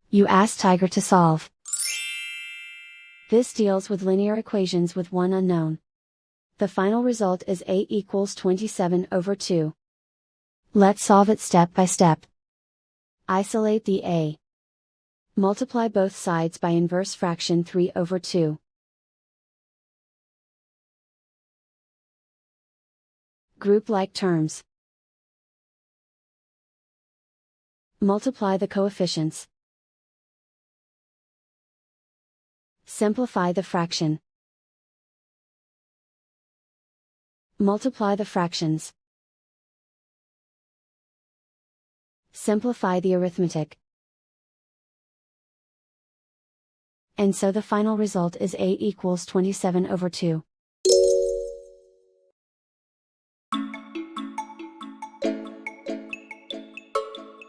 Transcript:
You ask Tiger to solve. This deals with linear equations with one unknown. The final result is A equals 27 over 2. Let's solve it step by step. Isolate the A. Multiply both sides by inverse fraction 3 over 2. Group like terms. Multiply the coefficients. Simplify the fraction. Multiply the fractions. Simplify the arithmetic. And so the final result is A equals 27 over 2.